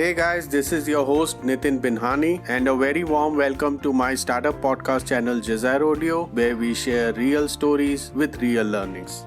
Hey guys, this is your host Nitin Binhani and a very warm welcome to my startup podcast channel Jazair Audio, where we share real stories with real learnings.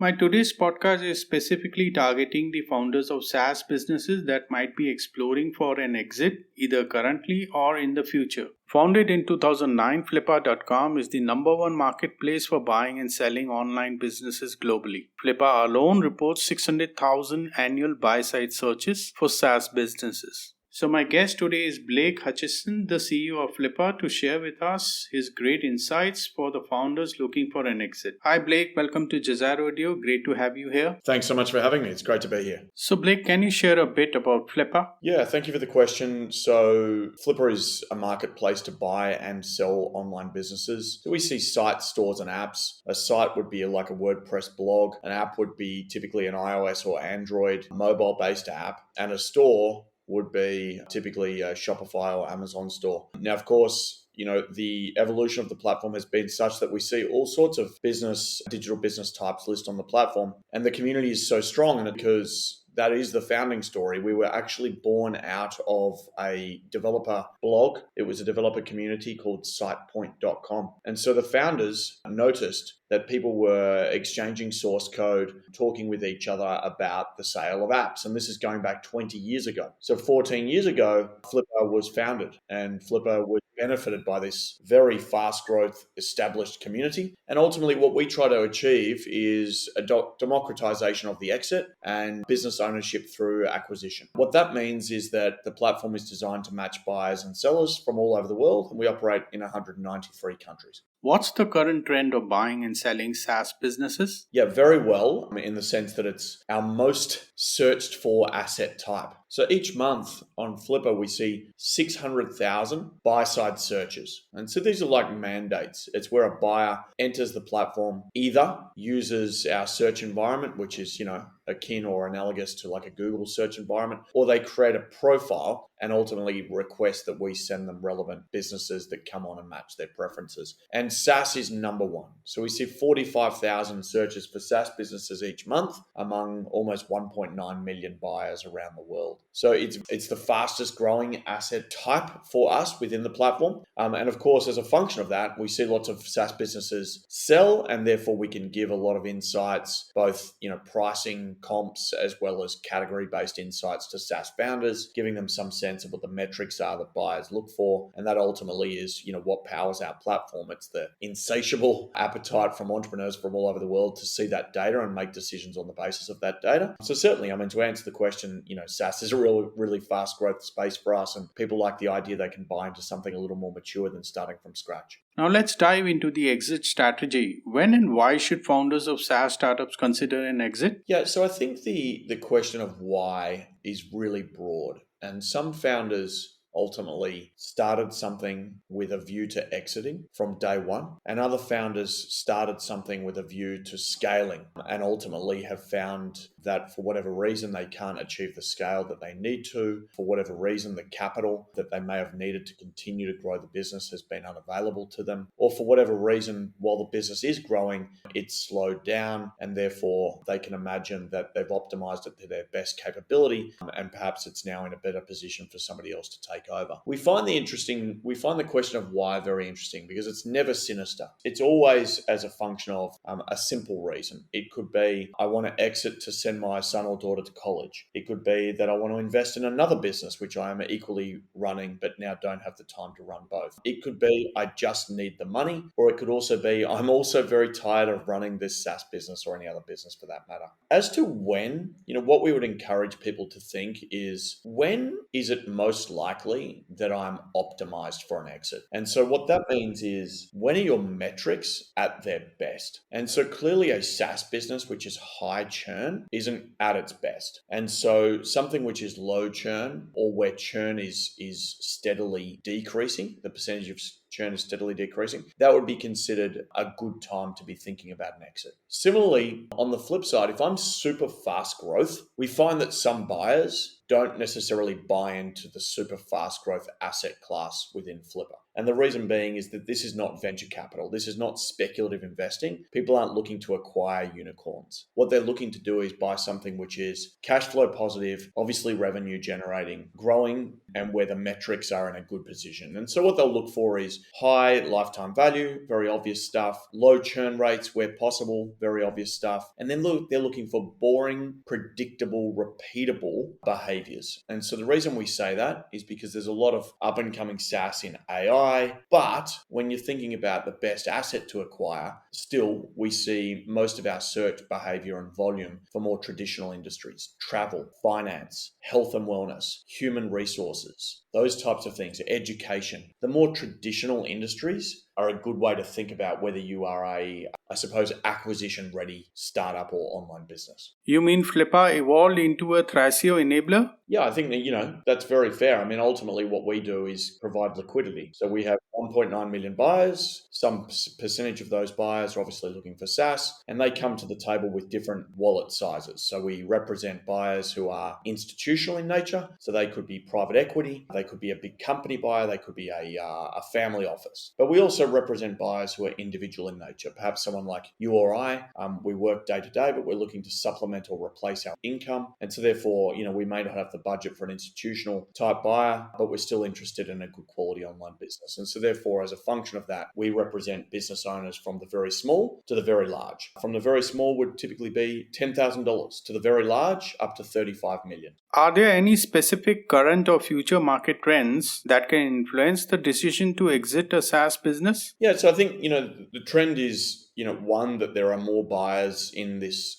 My today's podcast is specifically targeting the founders of SaaS businesses that might be exploring for an exit either currently or in the future. Founded in 2009, Flippa.com is the number one marketplace for buying and selling online businesses globally. Flippa alone reports 600,000 annual buy-side searches for SaaS businesses. So my guest today is Blake Hutchison, the CEO of Flippa, to share with us his great insights for the founders looking for an exit. Hi Blake, welcome to Jazair Audio. Great to have you here. Thanks so much for having me. It's great to be here. So Blake, can you share a bit about Flippa? Yeah, thank you for the question. So Flippa is a marketplace to buy and sell online businesses. So we see sites, stores, and apps. A site would be like a WordPress blog. An app would be typically an iOS or Android mobile-based app. And a store would be typically a Shopify or Amazon store. Now, of course, the evolution of the platform has been such that we see all sorts of digital business types listed on the platform. And the community is so strong because that is the founding story. We were actually born out of a developer blog. It was a developer community called sitepoint.com. And so the founders noticed that people were exchanging source code, talking with each other about the sale of apps. And this is going back 20 years ago. So 14 years ago, Flippa was founded, and Flippa was benefited by this very fast growth established community. And ultimately what we try to achieve is a democratization of the exit and business ownership through acquisition. What that means is that the platform is designed to match buyers and sellers from all over the world, and we operate in 193 countries. What's the current trend of buying and selling SaaS businesses? Yeah, very well, in the sense that it's our most searched for asset type. So each month on Flippa, we see 600,000 buy-side searches. And so these are like mandates. It's where a buyer enters the platform, either uses our search environment, which is, akin or analogous to like a Google search environment, or they create a profile and ultimately request that we send them relevant businesses that come on and match their preferences. And SaaS is number one. So we see 45,000 searches for SaaS businesses each month among almost 1.9 million buyers around the world. So it's the fastest growing asset type for us within the platform. And of course, as a function of that, we see lots of SaaS businesses sell, and therefore we can give a lot of insights, both, pricing, comps, as well as category-based insights to SaaS founders, giving them some sense of what the metrics are that buyers look for. And that ultimately is, what powers our platform. It's the insatiable appetite from entrepreneurs from all over the world to see that data and make decisions on the basis of that data. So certainly, to answer the question, SaaS is a really fast growth space for us, and people like the idea they can buy into something a little more mature than starting from scratch. Now let's dive into the exit strategy. When and why should founders of SaaS startups consider an exit? Yeah, so I think the question of why is really broad, and some founders ultimately started something with a view to exiting from day one, and other founders started something with a view to scaling and ultimately have found that for whatever reason they can't achieve the scale that they need to. For whatever reason, the capital that they may have needed to continue to grow the business has been unavailable to them, or for whatever reason, while the business is growing, it's slowed down, and therefore they can imagine that they've optimized it to their best capability, and perhaps it's now in a better position for somebody else to take over. We find the question of why very interesting because it's never sinister. It's always as a function of a simple reason. It could be, I want to exit to send my son or daughter to college. It could be that I want to invest in another business, which I am equally running, but now don't have the time to run both. It could be, I just need the money, or it could also be, I'm also very tired of running this SaaS business or any other business for that matter. As to when, what we would encourage people to think is, when is it most likely that I'm optimized for an exit? And so what that means is, when are your metrics at their best? And so clearly a SaaS business, which is high churn, isn't at its best. And so something which is low churn, or where churn is steadily decreasing, the percentage of churn is steadily decreasing, that would be considered a good time to be thinking about an exit. Similarly, on the flip side, if I'm super fast growth, we find that some buyers don't necessarily buy into the super fast growth asset class within Flippa. And the reason being is that this is not venture capital. This is not speculative investing. People aren't looking to acquire unicorns. What they're looking to do is buy something which is cash flow positive, obviously revenue generating, growing, and where the metrics are in a good position. And so what they'll look for is high lifetime value, very obvious stuff, low churn rates where possible, very obvious stuff. And then they're looking for boring, predictable, repeatable behaviors. And so the reason we say that is because there's a lot of up and coming SaaS in AI, but when you're thinking about the best asset to acquire, still we see most of our search behavior and volume for more traditional industries, travel, finance, health and wellness, human resources, those types of things, education. The more traditional industries are a good way to think about whether you are I suppose, acquisition-ready startup or online business. You mean Flippa evolved into a Thrasio enabler? Yeah, I think that, that's very fair. I mean, ultimately what we do is provide liquidity. So we have 1.9 million buyers. Some percentage of those buyers are obviously looking for SaaS, and they come to the table with different wallet sizes. So we represent buyers who are institutional in nature. So they could be private equity, they could be a big company buyer, they could be a family office. But we also represent buyers who are individual in nature. Perhaps someone like you or I, we work day to day, but we're looking to supplement or replace our income. And so therefore, we may not have the budget for an institutional type buyer, but we're still interested in a good quality online business. And so therefore, as a function of that, we represent business owners from the very small to the very large. From the very small would typically be $10,000 to the very large up to 35 million. Are there any specific current or future market trends that can influence the decision to exit a SaaS business? Yeah, so I think, the trend is, one, that there are more buyers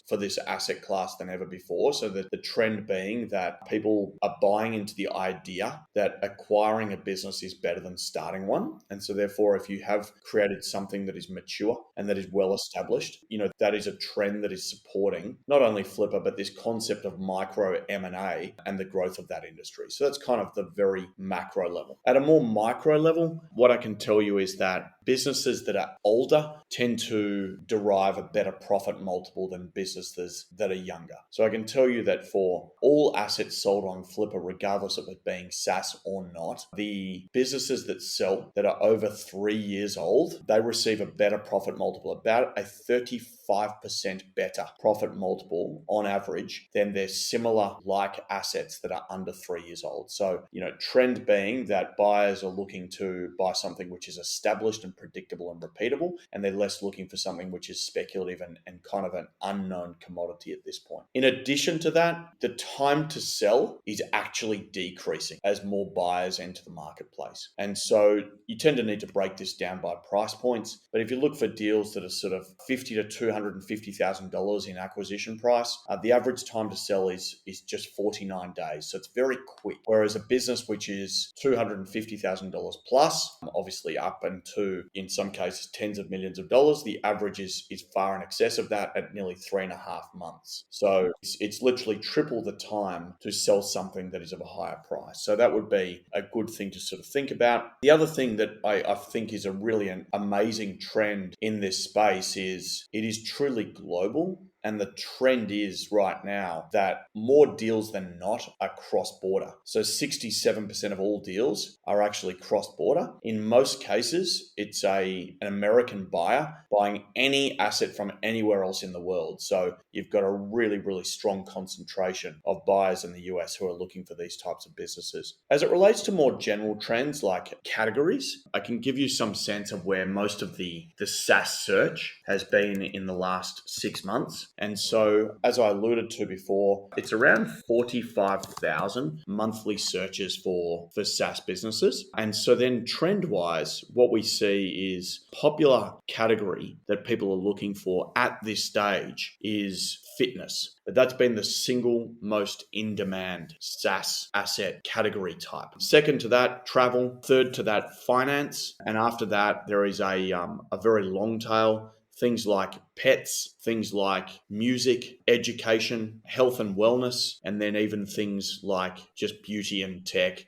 for this asset class than ever before. So that the trend being that people are buying into the idea that acquiring a business is better than starting one. And so therefore, if you have created something that is mature and that is well established, that is a trend that is supporting not only Flippa, but this concept of micro M&A and the growth of that industry. So that's kind of the very macro level. At a more micro level, what I can tell you is that businesses that are older tend to derive a better profit multiple than businesses that are younger. So I can tell you that for all assets sold on Flippa, regardless of it being SaaS or not, the businesses that sell that are over 3 years old, they receive a better profit multiple, about a 35% better profit multiple on average than their similar like assets that are under 3 years old. So, trend being that buyers are looking to buy something which is established and predictable and repeatable, and they're less looking for something which is speculative and kind of an unknown commodity at this point. In addition to that, the time to sell is actually decreasing as more buyers enter the marketplace. And so you tend to need to break this down by price points. But if you look for deals that are sort of $50,000 to $250,000 in acquisition price, the average time to sell is just 49 days. So it's very quick. Whereas a business which is $250,000 plus, obviously up into, in some cases, tens of millions of dollars, the average is far in excess of that at nearly 3.5 months. So it's literally triple the time to sell something that is of a higher price. So that would be a good thing to sort of think about. The other thing that I think is a really an amazing trend in this space is it is truly global. And the trend is right now that more deals than not are cross-border. So 67% of all deals are actually cross-border. In most cases, it's an American buyer buying any asset from anywhere else in the world. So you've got a really, really strong concentration of buyers in the US who are looking for these types of businesses. As it relates to more general trends like categories, I can give you some sense of where most of the SaaS search has been in the last 6 months. And so, as I alluded to before, it's around 45,000 monthly searches for SaaS businesses. And so then trend-wise, what we see is popular category that people are looking for at this stage is fitness. But that's been the single most in-demand SaaS asset category type. Second to that, travel. Third to that, finance. And after that, there is a very long tail. Things like pets, things like music, education, health and wellness, and then even things like just beauty and tech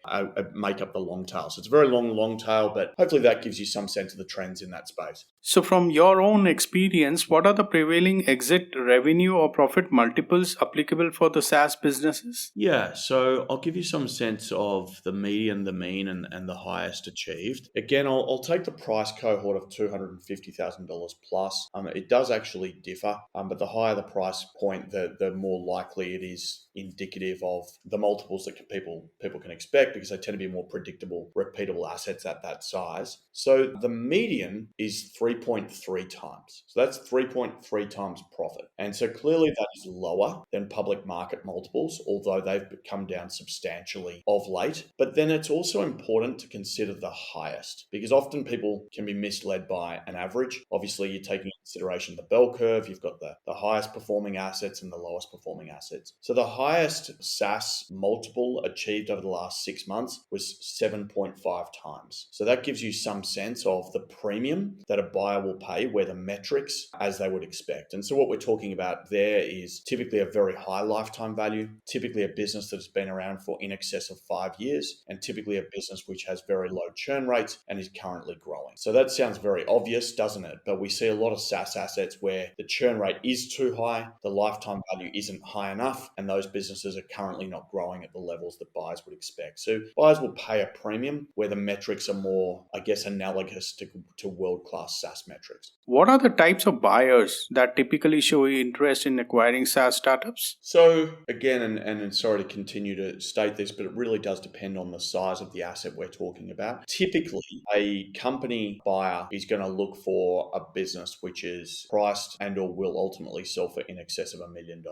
make up the long tail. So it's a very long tail, but hopefully that gives you some sense of the trends in that space. So, from your own experience, what are the prevailing exit revenue or profit multiples applicable for the SaaS businesses? Yeah, so I'll give you some sense of the median, the mean, and the highest achieved. Again, I'll take the price cohort of $250,000 plus. It does actually differ, but the higher the price point, the more likely it is indicative of the multiples that people can expect, because they tend to be more predictable, repeatable assets at that size. So the median is 3.3 times. So that's 3.3 times profit. And so clearly that is lower than public market multiples, although they've come down substantially of late. But then it's also important to consider the highest, because often people can be misled by an average. Obviously, you're taking into consideration the bell curve. You've got the highest performing assets and the lowest performing assets. So the highest SaaS multiple achieved over the last 6 months was 7.5 times. So that gives you some sense of the premium that a buyer will pay, where the metrics as they would expect. And so what we're talking about there is typically a very high lifetime value, typically a business that has been around for in excess of 5 years, and typically a business which has very low churn rates and is currently growing. So that sounds very obvious, doesn't it? But we see a lot of SaaS assets where the churn rate is too high, the lifetime value isn't high enough, and those businesses are currently not growing at the levels that buyers would expect. So buyers will pay a premium where the metrics are more, I guess, analogous to world-class SaaS metrics. What are the types of buyers that typically show interest in acquiring SaaS startups? So again, and sorry to continue to state this, but it really does depend on the size of the asset we're talking about. Typically, a company buyer is going to look for a business which is priced and or will ultimately sell for in excess of $1 million.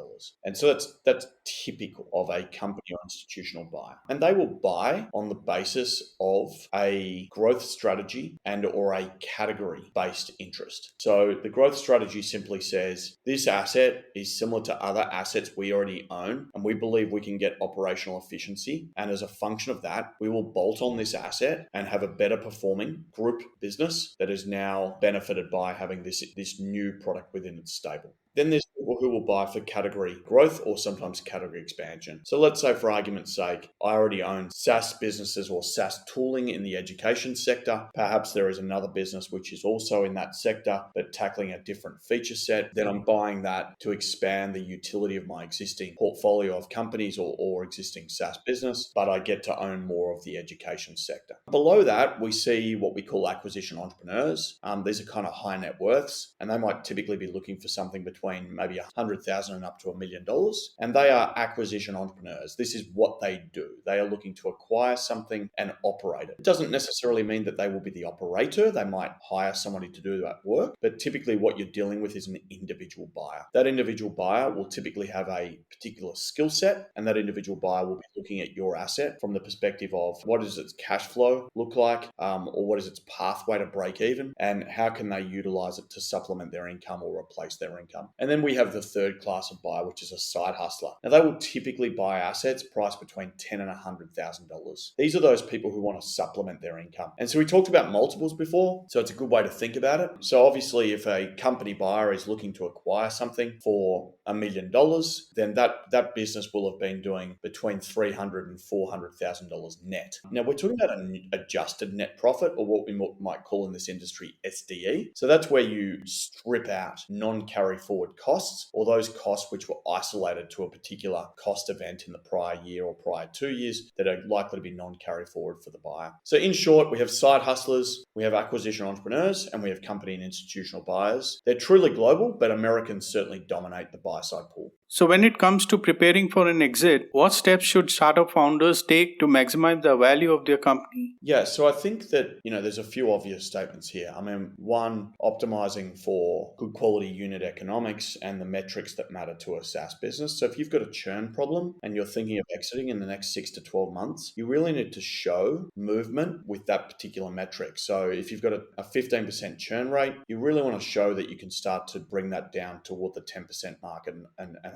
And so that's typical of a company or institutional buyer. And they will buy on the basis of a growth strategy and or a category-based interest. So the growth strategy simply says this asset is similar to other assets we already own, and we believe we can get operational efficiency. And as a function of that, we will bolt on this asset and have a better performing group business that is now benefited by having this new product within its stable. Then there's people who will buy for category growth or sometimes category expansion. So let's say, for argument's sake, I already own SaaS businesses or SaaS tooling in the education sector. Perhaps there is another business which is also in that sector, but tackling a different feature set. Then I'm buying that to expand the utility of my existing portfolio of companies or existing SaaS business, but I get to own more of the education sector. Below that, we see what we call acquisition entrepreneurs. These are kind of high net worths, and they might typically be looking for something between maybe $100,000 and up to $1 million. And they are acquisition entrepreneurs. This is what they do. They are looking to acquire something and operate it. It doesn't necessarily mean that they will be the operator. They might hire somebody to do that work, but typically what you're dealing with is an individual buyer. That individual buyer will typically have a particular skill set, and that individual buyer will be looking at your asset from the perspective of what does its cash flow look like, or what is its pathway to break even, and how can they utilize it to supplement their income or replace their income. And then we have the third class of buyer, which is a side hustler. Now, they will typically buy assets priced between $10,000 and $100,000. These are those people who want to supplement their income. And so we talked about multiples before, so it's a good way to think about it. So obviously, if a company buyer is looking to acquire something for $1 million, then that business will have been doing between $300,000 and $400,000 net. Now, we're talking about an adjusted net profit, or what we might call in this industry SDE. So that's where you strip out non-carry forward costs, or those costs which were isolated to a particular cost event in the prior year or prior 2 years that are likely to be non-carry forward for the buyer. So in short, we have side hustlers, we have acquisition entrepreneurs, and we have company and institutional buyers. They're truly global, but Americans certainly dominate the buy side pool. So when it comes to preparing for an exit, what steps should startup founders take to maximize the value of their company? Yeah, so I think that, there's a few obvious statements here. I mean, one, optimizing for good quality unit economics and the metrics that matter to a SaaS business. So if you've got a churn problem and you're thinking of exiting in the next 6 to 12 months, you really need to show movement with that particular metric. So if you've got a 15% churn rate, you really want to show that you can start to bring that down toward the 10% mark and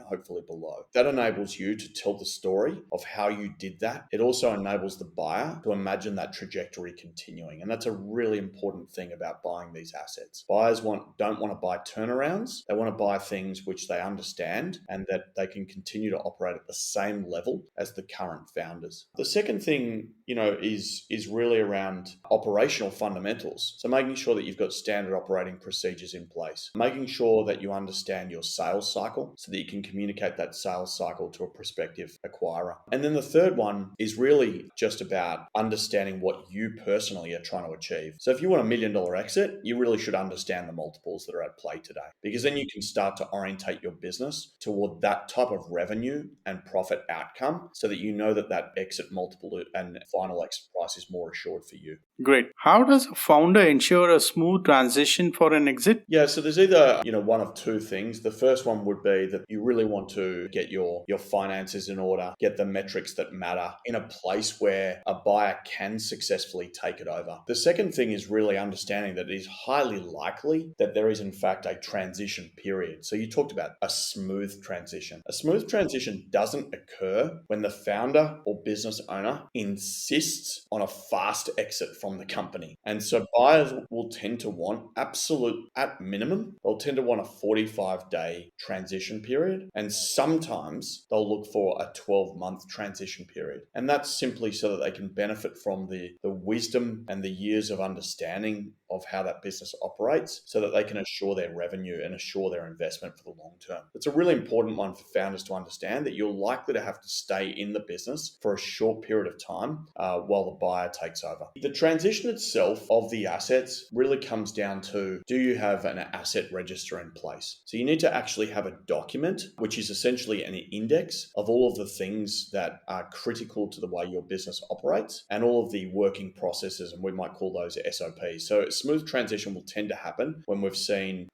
hopefully below. That enables you to tell the story of how you did that. It also enables the buyer to imagine that trajectory continuing. And that's a really important thing about buying these assets. Buyers don't want to buy turnarounds. They want to buy things which they understand and that they can continue to operate at the same level as the current founders. The second thing, is really around operational fundamentals. So making sure that you've got standard operating procedures in place, making sure that you understand your sales cycle so that you can communicate that sales cycle to a prospective acquirer. And then the third one is really just about understanding what you personally are trying to achieve. So if you want $1 million exit, you really should understand the multiples that are at play today, because then you can start to orientate your business toward that type of revenue and profit outcome so that you know that exit multiple and final exit price is more assured for you. Great. How does a founder ensure a smooth transition for an exit? Yeah, so there's either, one of two things. The first one would be that you really want to get your finances in order, get the metrics that matter in a place where a buyer can successfully take it over. The second thing is really understanding that it is highly likely that there is in fact a transition period. So you talked about a smooth transition. A smooth transition doesn't occur when the founder or business owner insists on a fast exit from the company. And so buyers will tend to want at minimum, they'll tend to want a 45-day transition period. And sometimes they'll look for a 12-month transition period. And that's simply so that they can benefit from the wisdom and the years of understanding of how that business operates so that they can assure their revenue and assure their investment for the long term. It's a really important one for founders to understand, that you're likely to have to stay in the business for a short period of time while the buyer takes over. The transition itself of the assets really comes down to, do you have an asset register in place? So you need to actually have a document, which is essentially an index of all of the things that are critical to the way your business operates and all of the working processes, and we might call those SOPs. So a smooth transition will tend to happen when will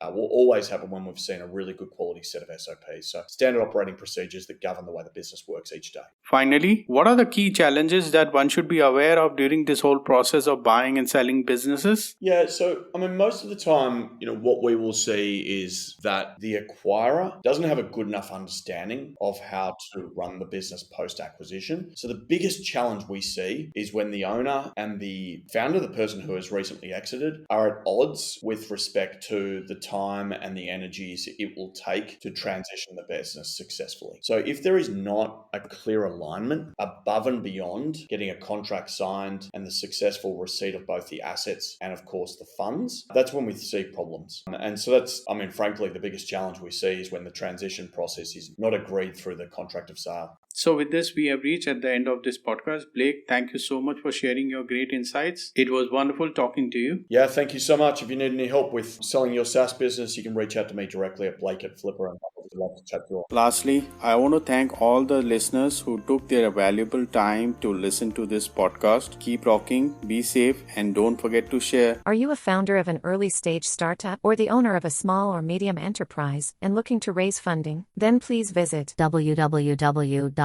always happen when we've seen a really good quality set of SOPs. So standard operating procedures that govern the way the business works each day. Finally, what are the key challenges that one should be aware of during this whole process of buying and selling businesses? Yeah, so most of the time, what we will see is that the acquirer doesn't have a good enough understanding of how to run the business post-acquisition. So the biggest challenge we see is when the owner and the founder, the person who has recently exited, are at odds with respect to the time and the energies it will take to transition the business successfully. So if there is not a clear alignment above and beyond getting a contract signed and the successful receipt of both the assets and of course the funds, that's when we see problems. And so that's, frankly, the biggest challenge we see is when the transition process is not agreed through the contract of sale. So with this, we have reached at the end of this podcast. Blake, thank you so much for sharing your great insights. It was wonderful talking to you. Yeah, thank you so much. If you need any help with selling your SaaS business, you can reach out to me directly at Blake at Flippa, and I'd love to chat to you. Lastly, I want to thank all the listeners who took their valuable time to listen to this podcast. Keep rocking, be safe, and don't forget to share. Are you a founder of an early stage startup or the owner of a small or medium enterprise and looking to raise funding? Then please visit www.jazaro.in.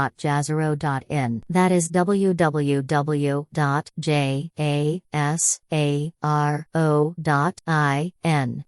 That is www.jasaro.in.